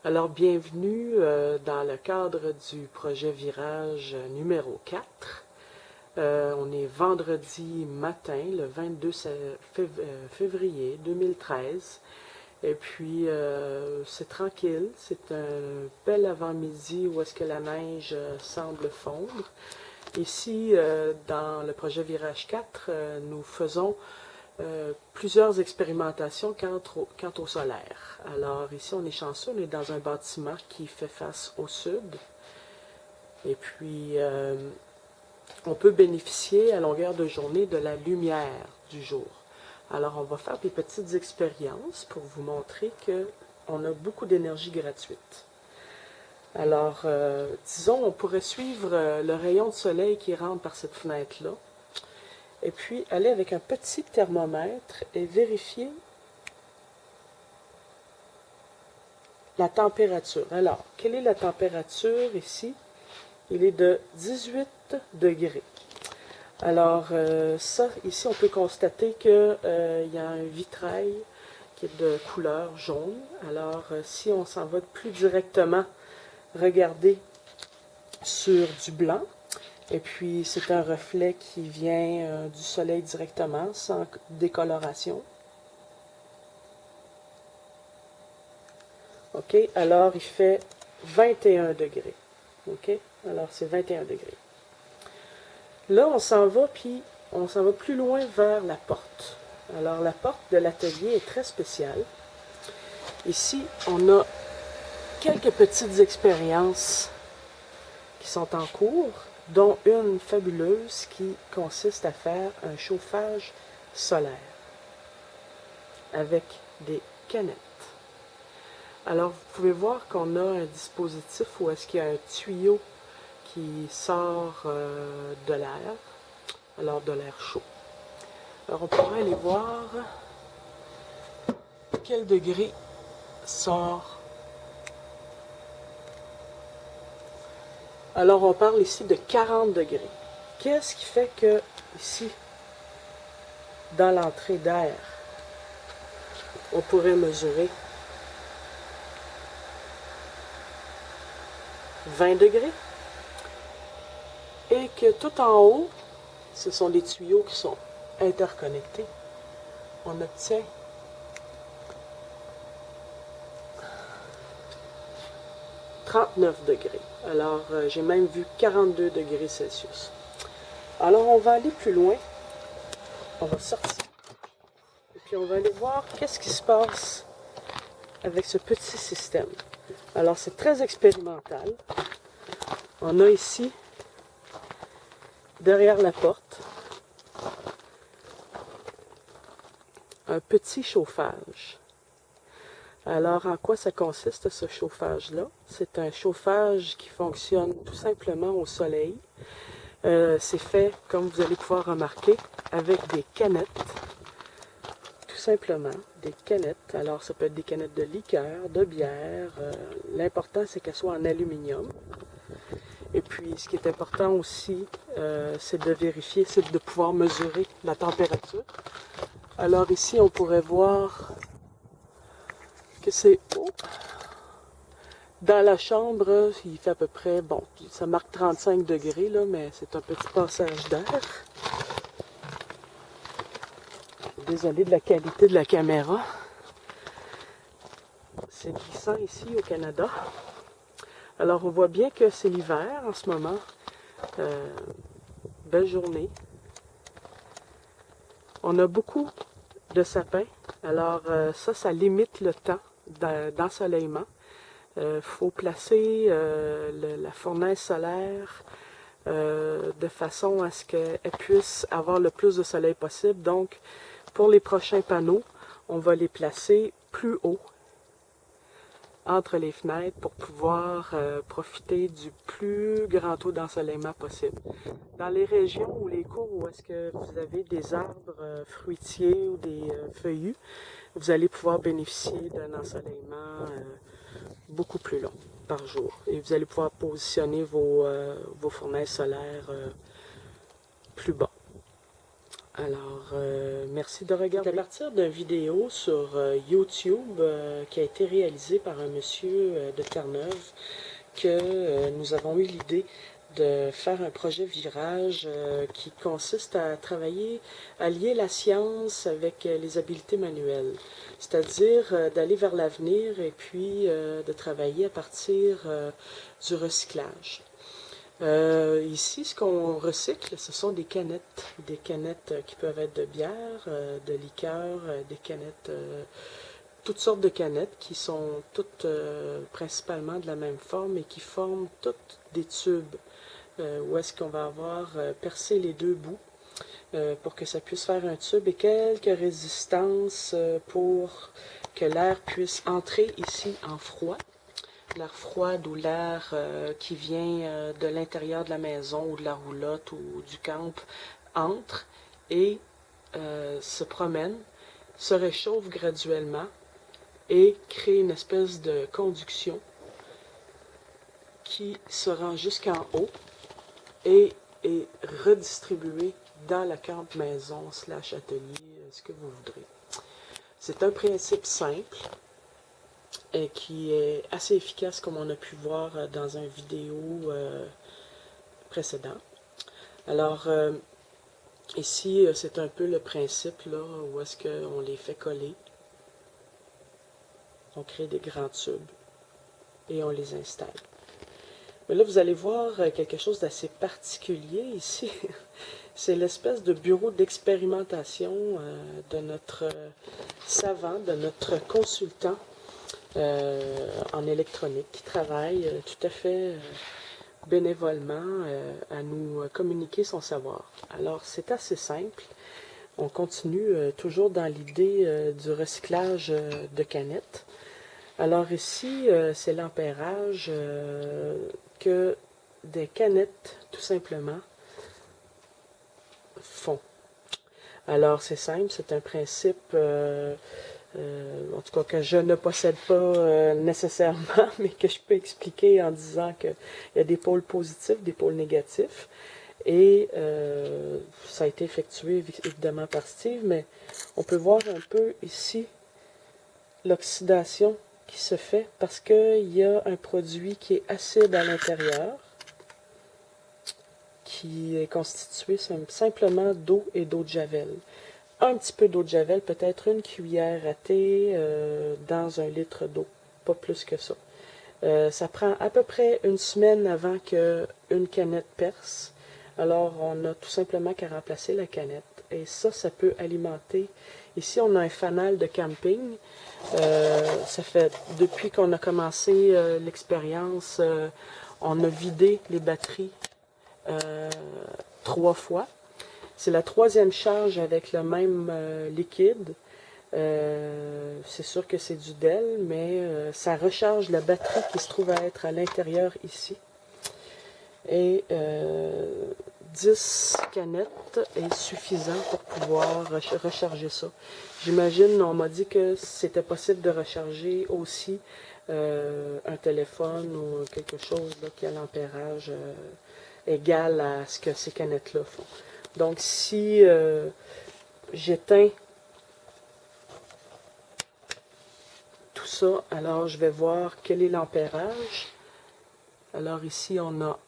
Alors, bienvenue dans le cadre du projet Virage numéro 4. On est vendredi matin, le 22 février 2013. Et puis, c'est tranquille. C'est un bel avant-midi où est-ce que la neige semble fondre. Ici, dans le projet Virage 4, nous faisons plusieurs expérimentations quant au solaire. Alors ici, on est chanceux, on est dans un bâtiment qui fait face au sud. Et puis, on peut bénéficier à longueur de journée de la lumière du jour. Alors, on va faire des petites expériences pour vous montrer qu'on a beaucoup d'énergie gratuite. Alors, disons, on pourrait suivre le rayon de soleil qui rentre par cette fenêtre-là. Et puis, aller avec un petit thermomètre et vérifier la température. Alors, quelle est la température ici? Il est de 18 degrés. Alors, ça, ici, on peut constater qu'il y a un vitrail qui est de couleur jaune. Alors, si on s'en va plus directement regarder sur du blanc, et puis, c'est un reflet qui vient du soleil directement, sans décoloration. OK? Alors, il fait 21 degrés. OK? Alors, c'est 21 degrés. Là, on s'en va, puis on s'en va plus loin vers la porte. Alors, la porte de l'atelier est très spéciale. Ici, on a quelques petites expériences qui sont en cours, dont une fabuleuse qui consiste à faire un chauffage solaire avec des canettes. Alors, vous pouvez voir qu'on a un dispositif où est-ce qu'il y a un tuyau qui sort de l'air, alors de l'air chaud. Alors, on pourrait aller voir quel degré sort. Alors, on parle ici de 40 degrés. Qu'est-ce qui fait que, ici, dans l'entrée d'air, on pourrait mesurer 20 degrés et que tout en haut, ce sont des tuyaux qui sont interconnectés. On obtient 39 degrés. Alors, j'ai même vu 42 degrés Celsius. Alors, on va aller plus loin. On va sortir. Et puis, on va aller voir qu'est-ce qui se passe avec ce petit système. Alors, c'est très expérimental. On a ici, derrière la porte, un petit chauffage. Alors, en quoi ça consiste, ce chauffage-là? C'est un chauffage qui fonctionne tout simplement au soleil. C'est fait, comme vous allez pouvoir remarquer, avec des canettes. Tout simplement, des canettes. Alors, ça peut être des canettes de liqueur, de bière. L'important, c'est qu'elles soient en aluminium. Et puis, ce qui est important aussi, c'est de vérifier, c'est de pouvoir mesurer la température. Alors ici, on pourrait voir que c'est haut. Dans la chambre, il fait à peu près, bon, ça marque 35 degrés, là, mais c'est un petit passage d'air. Désolé de la qualité de la caméra. C'est glissant ici au Canada. Alors, on voit bien que c'est l'hiver en ce moment. Belle journée. On a beaucoup de sapins. Alors, ça limite le temps d'ensoleillement. Faut placer la fournaise solaire de façon à ce qu'elle puisse avoir le plus de soleil possible. Donc, pour les prochains panneaux, on va les placer plus haut entre les fenêtres pour pouvoir profiter du plus grand taux d'ensoleillement possible. Dans les régions ou les cours où est-ce que vous avez des arbres fruitiers ou des feuillus, vous allez pouvoir bénéficier d'un ensoleillement beaucoup plus long par jour. Et vous allez pouvoir positionner vos fournaises solaires plus bas. Alors, merci de regarder. C'est à partir d'une vidéo sur YouTube qui a été réalisée par un monsieur de Terre-Neuve que nous avons eu l'idée de faire un projet virage qui consiste à travailler, à lier la science avec les habiletés manuelles. C'est-à-dire d'aller vers l'avenir et puis de travailler à partir du recyclage. Ici, ce qu'on recycle, ce sont des canettes qui peuvent être de bière, de liqueur, des canettes, toutes sortes de canettes qui sont toutes principalement de la même forme et qui forment toutes des tubes où est-ce qu'on va avoir percé les deux bouts pour que ça puisse faire un tube et quelques résistances pour que l'air puisse entrer ici en froid. L'air froid ou l'air qui vient de l'intérieur de la maison ou de la roulotte ou du camp entre et se promène, se réchauffe graduellement et crée une espèce de conduction qui se rend jusqu'en haut et est redistribuée dans la camp maison / atelier, ce que vous voudrez. C'est un principe simple et qui est assez efficace comme on a pu voir dans une vidéo précédente. Alors, ici, c'est un peu le principe là, où est-ce qu'on les fait coller. On crée des grands tubes et on les installe. Mais là, vous allez voir quelque chose d'assez particulier ici. C'est l'espèce de bureau d'expérimentation de notre savant, de notre consultant en électronique qui travaille tout à fait bénévolement à nous communiquer son savoir. Alors, c'est assez simple. On continue toujours dans l'idée du recyclage de canettes. Alors ici, c'est l'ampérage que des canettes, tout simplement, font. Alors, c'est simple, c'est un principe, en tout cas, que je ne possède pas nécessairement, mais que je peux expliquer en disant qu'il y a des pôles positifs, des pôles négatifs. Et ça a été effectué évidemment par Steve, mais on peut voir un peu ici l'oxydation qui se fait parce qu'il y a un produit qui est acide à l'intérieur, qui est constitué simplement d'eau et d'eau de javel. Un petit peu d'eau de javel, peut-être une cuillère à thé dans 1 litre d'eau, pas plus que ça. Ça prend à peu près une semaine avant qu'une canette perce. Alors, on a tout simplement qu'à remplacer la canette. Et ça peut alimenter. Ici, on a un fanal de camping. Ça fait, depuis qu'on a commencé l'expérience, on a vidé les batteries 3 fois. C'est la 3e charge avec le même liquide. C'est sûr que c'est du DEL, mais ça recharge la batterie qui se trouve à être à l'intérieur ici. Et 10 canettes est suffisant pour pouvoir recharger ça. J'imagine, on m'a dit que c'était possible de recharger aussi un téléphone ou quelque chose là, qui a l'ampérage égal à ce que ces canettes-là font. Donc si j'éteins tout ça, alors je vais voir quel est l'ampérage. Alors ici, on a,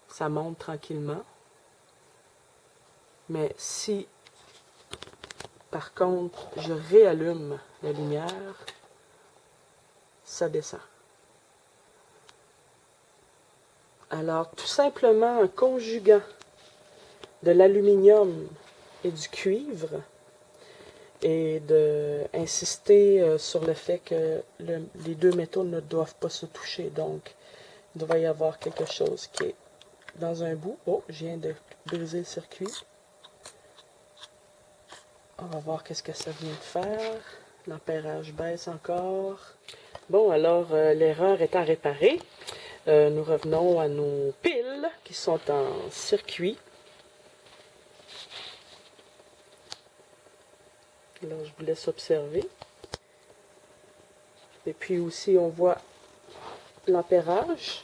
ça monte tranquillement. Mais si, par contre, je réallume la lumière, ça descend. Alors, tout simplement, en conjuguant de l'aluminium et du cuivre, et d'insister sur le fait que les deux métaux ne doivent pas se toucher. Donc, il doit y avoir quelque chose qui est dans un bout. Oh, je viens de briser le circuit. On va voir qu'est-ce que ça vient de faire. L'ampérage baisse encore. Bon, alors, l'erreur étant réparée, nous revenons à nos piles qui sont en circuit. Alors, je vous laisse observer. Et puis aussi, on voit l'ampérage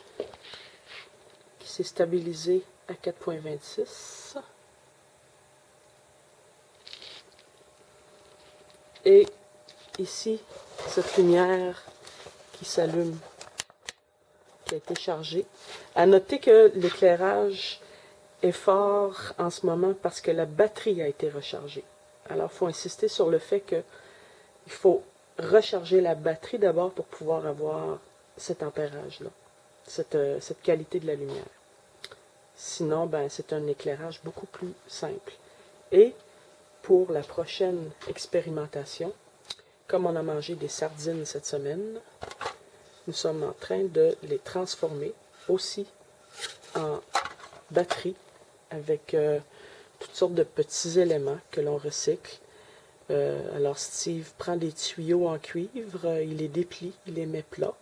qui s'est stabilisé à 4,26. Et ici, cette lumière qui s'allume, qui a été chargée. À noter que l'éclairage est fort en ce moment parce que la batterie a été rechargée. Alors, il faut insister sur le fait qu'il faut recharger la batterie d'abord pour pouvoir avoir cet ampérage-là, cette qualité de la lumière. Sinon, ben, c'est un éclairage beaucoup plus simple. Et pour la prochaine expérimentation, comme on a mangé des sardines cette semaine, nous sommes en train de les transformer aussi en batterie avec toutes sortes de petits éléments que l'on recycle. Alors Steve prend des tuyaux en cuivre, il les déplie, il les met plats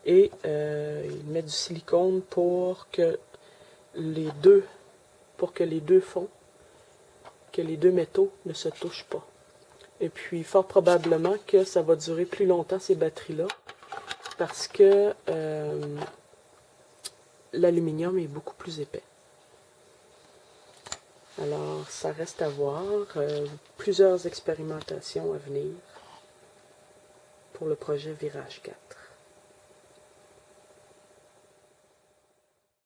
et il met du silicone pour que les deux fonds, que les deux métaux ne se touchent pas. Et puis fort probablement que ça va durer plus longtemps ces batteries-là parce que l'aluminium est beaucoup plus épais. Alors, ça reste à voir. Plusieurs expérimentations à venir pour le projet Virage 4.